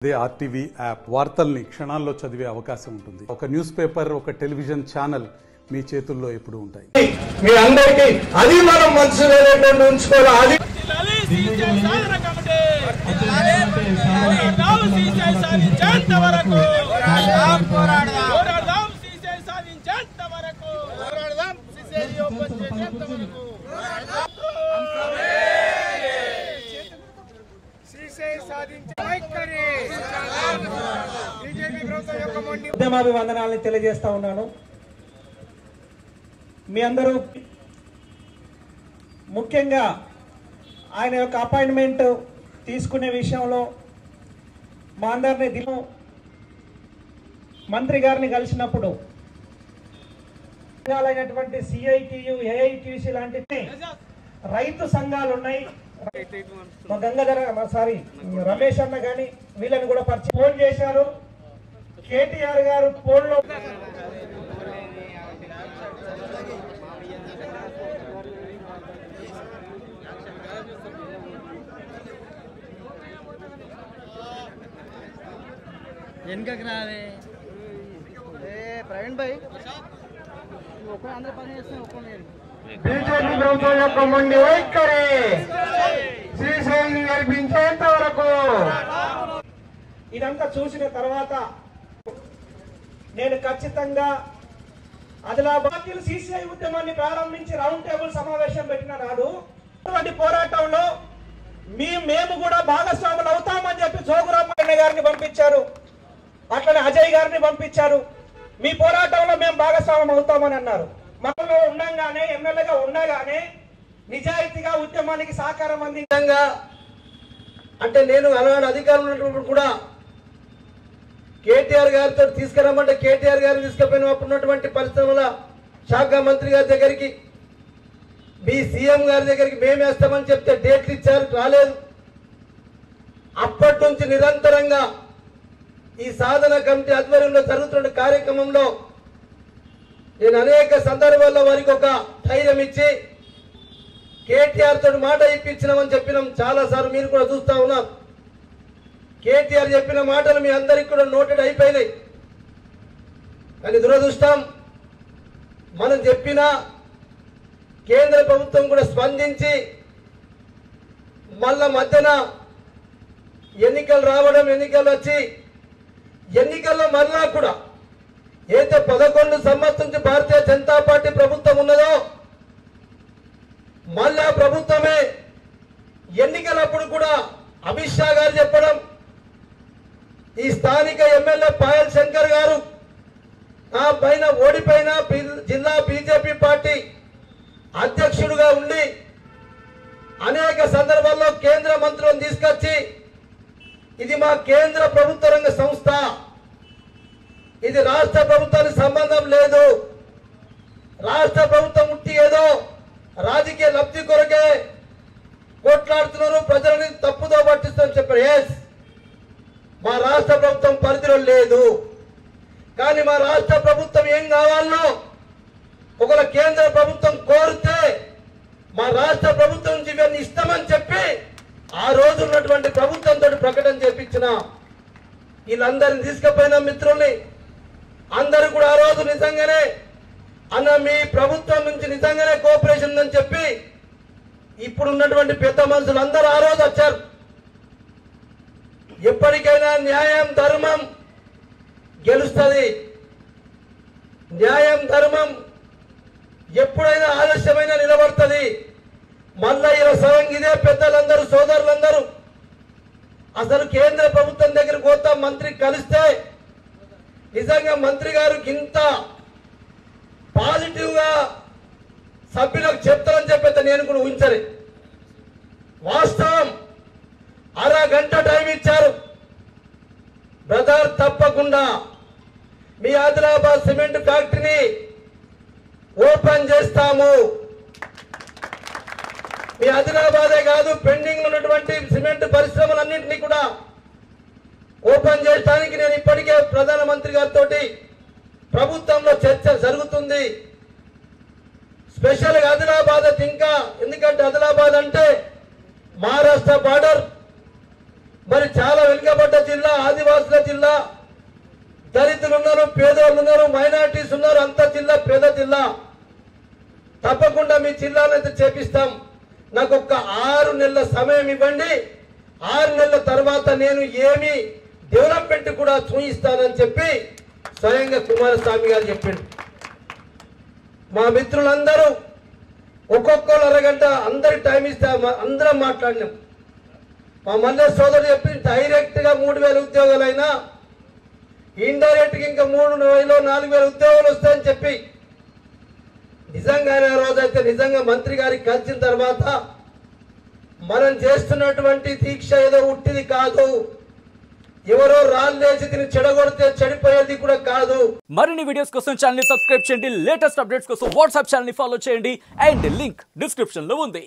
అదే RTV app వార్తల్ని క్షణాల్లో చదివే అవకాశం ఉంటుంది. ఒక న్యూస్ పేపర్, ఒక టెలివిజన్ ఛానల్ మీ చేతుల్లో ఎప్పుడు ఉంటాయి. మీ అందరికీ అది మనం మనసులో ఉంచుకోవాలి. ఉద్యమాభివందనాలను తెలియజేస్తా ఉన్నాను. మీ అందరూ ముఖ్యంగా ఆయన యొక్క అపాయింట్మెంట్ తీసుకునే విషయంలో మా అందరినీ మంత్రి గారిని కలిసినప్పుడు సంఘాలైనటువంటి సిఐటియు, ఏఐటిసి లాంటి రైతు సంఘాలు ఉన్నాయి. మా రమేష్ అన్న కానీ వీళ్ళని కూడా ఫోన్ చేశారు. కేటీఆర్ గారు ఫోన్లో వెనకకి రావే ప్రవీణ్ భాయ్ అందరూ పని చేస్తున్నా బీజేపీ ప్రభుత్వం యొక్క మొండి వైఖరి శ్రీశైలం గెలిపించేంత వరకు. ఇదంతా చూసిన తర్వాత నేను ఖచ్చితంగా ఆదిలాబాద్ సిసిఐ ఉద్యమాన్ని ప్రారంభించి రౌండ్ టేబుల్ సమావేశం పెట్టిన నాడు అటువంటి పోరాటంలో మేము కూడా భాగస్వాములు అవుతామని చెప్పి జోగురామయ్య గారిని పంపించారు. అట్లనే అజయ్ గారిని పంపించారు. మీ పోరాటంలో మేము భాగస్వామ్యం అవుతామని అన్నారు. మనలో ఉండగానే ఎమ్మెల్యేగా ఉండగానే నిజాయితీగా ఉద్యమానికి సహకారం విధంగా అంటే నేను అలాంటి అధికారులు ఉన్నప్పుడు కూడా కేటీఆర్ గారితో తీసుకురమ్మంటే కేటీఆర్ గారిని తీసుకుపోయిన అప్పుడున్నటువంటి పరిశ్రమల శాఖ మంత్రి గారి దగ్గరికి, మీ సీఎం గారి దగ్గరికి మేము వేస్తామని చెప్తే డేట్లు ఇచ్చారు, రాలేదు. అప్పటి నుంచి నిరంతరంగా ఈ సాధన కమిటీ ఆధ్వర్యంలో జరుగుతున్న కార్యక్రమంలో నేను అనేక సందర్భాల్లో వారికి ఒక ధైర్యం ఇచ్చి కేటీఆర్ తోటి మాట ఇప్పించినామని చెప్పినాం. చాలాసార్లు మీరు కూడా చూస్తా ఉన్నాం. కేటీఆర్ చెప్పిన మాటలు మీ అందరికి కూడా నోటెడ్ అయిపోయినాయి. కానీ దురదృష్టం, మనం చెప్పిన కేంద్ర ప్రభుత్వం కూడా స్పందించి మళ్ళా మధ్యన ఎన్నికలు రావడం, ఎన్నికలు వచ్చి ఎన్నికల్లో మళ్ళా కూడా అయితే 11 సంవత్సరం నుంచి భారతీయ జనతా పార్టీ ప్రభుత్వం ఉన్నదో మళ్ళా ప్రభుత్వమే ఎన్నికలప్పుడు కూడా అమిత్ షా గారు చెప్పడం, ఈ స్థానిక ఎమ్మెల్యే పాయల్ శంకర్ గారు నా పైన ఓడిపోయిన జిల్లా బీజేపీ పార్టీ అధ్యక్షుడుగా ఉండి అనేక సందర్భాల్లో కేంద్ర మంత్రులను తీసుకొచ్చి ఇది మా కేంద్ర ప్రభుత్వ రంగ సంస్థ, ఇది రాష్ట్ర ప్రభుత్వానికి సంబంధం లేదు, రాష్ట్ర ప్రభుత్వం ఉట్టి ఏదో రాజకీయ లబ్ధి కొరకే కొట్లాడుతున్నారు, ప్రజలని తప్పుదో పట్టిస్తారని చెప్పారు. ఎస్, మా రాష్ట్ర ప్రభుత్వం పరిధిలో లేదు. కానీ మా రాష్ట్ర ప్రభుత్వం ఏం కావాలనో ఒకవేళ కేంద్ర ప్రభుత్వం కోరితే మా రాష్ట్ర ప్రభుత్వం నుంచి ఇవన్నీ ఇస్తామని చెప్పి ఆ రోజు ఉన్నటువంటి ప్రభుత్వంతో ప్రకటన చేపించిన వీళ్ళందరినీ తీసుకుపోయిన మిత్రుల్ని అందరూ కూడా ఆ రోజు నిజంగానే అన్న మీ ప్రభుత్వం నుంచి నిజంగానే కోఆపరేషన్ ఉందని చెప్పి ఇప్పుడు ఉన్నటువంటి పెద్ద మనుషులు అందరూ ఆ రోజు వచ్చారు. ఎప్పటికైనా న్యాయం ధర్మం గెలుస్తుంది. న్యాయం ధర్మం ఎప్పుడైనా ఆలస్యమైనా నిలబడుతుంది. మళ్ళా ఇదే పెద్దలందరూ సోదరులందరూ అసలు కేంద్ర ప్రభుత్వం దగ్గరికి పోతా మంత్రి కలిస్తే నిజంగా మంత్రి గారు ఇంత పాజిటివ్ గా సభ్యులకు చెప్తారని చెప్పి నేను కూడా ఊహించలే. వాస్తవం అరగంట టైం ఇచ్చారు. బ్రదర్, తప్పకుండా మీ ఆదిలాబాద్ సిమెంట్ ఫ్యాక్టరీని ఓపెన్ చేస్తాము. మీ ఆదిలాబాదే కాదు, పెండింగ్ ఉన్నటువంటి సిమెంట్ పరిశ్రమలన్నింటినీ కూడా ఓపెన్ చేయడానికి నేను ఇప్పటికే ప్రధానమంత్రి గారితో ప్రభుత్వంలో చర్చ జరుగుతుంది. స్పెషల్ గా ఆదిలాబాద్ ఇంకా, ఎందుకంటే ఆదిలాబాద్ అంటే మహారాష్ట్ర బార్డర్, మరి చాలా వెనుకబడ్డ జిల్లా, ఆదివాసుల జిల్లా, దళితులు ఉన్నారు, పేదవాళ్ళు ఉన్నారు, మైనారిటీస్ ఉన్నారు, అంత జిల్లా పేద జిల్లా. తప్పకుండా మీ జిల్లాలో అయితే చేపిస్తాం. నాకు ఒక్క 6 నెలల సమయం ఇవ్వండి. 6 నెలల తర్వాత నేను ఏమి డెవలప్మెంట్ కూడా చూపిస్తానని చెప్పి స్వయంగా కుమారస్వామి గారు చెప్పిండు. మా మిత్రులందరూ ఒక్కొక్కరు అరగంట అందరి టైం ఇస్తే అందరం మాట్లాడినాం. మా మల్లె సోదరుడు చెప్పి డైరెక్ట్ గా 3,000 ఉద్యోగాలైనా ఇండైరెక్ట్ గా ఇంకా 3,000 4,000 ఉద్యోగాలు వస్తాయని చెప్పి నిజంగానే ఆ రోజైతే నిజంగా మంత్రి గారికి కలిసిన తర్వాత మనం చేస్తున్నటువంటి దీక్ష ఏదో ఉట్టిది కాదు, ఎవరో రాళ్ళేసి దీన్ని చెడగొడితే చెడిపోయేది కూడా కాదు. మరిన్ని వీడియోస్ కోసం ఛానల్ ని సబ్స్క్రైబ్ చేయండి, లేటెస్ట్ అప్డేట్స్ కోసం వాట్సాప్ ఛానల్ ని ఫాలో చేయండి అండ్ లింక్ డిస్క్రిప్షన్ లో ఉంది.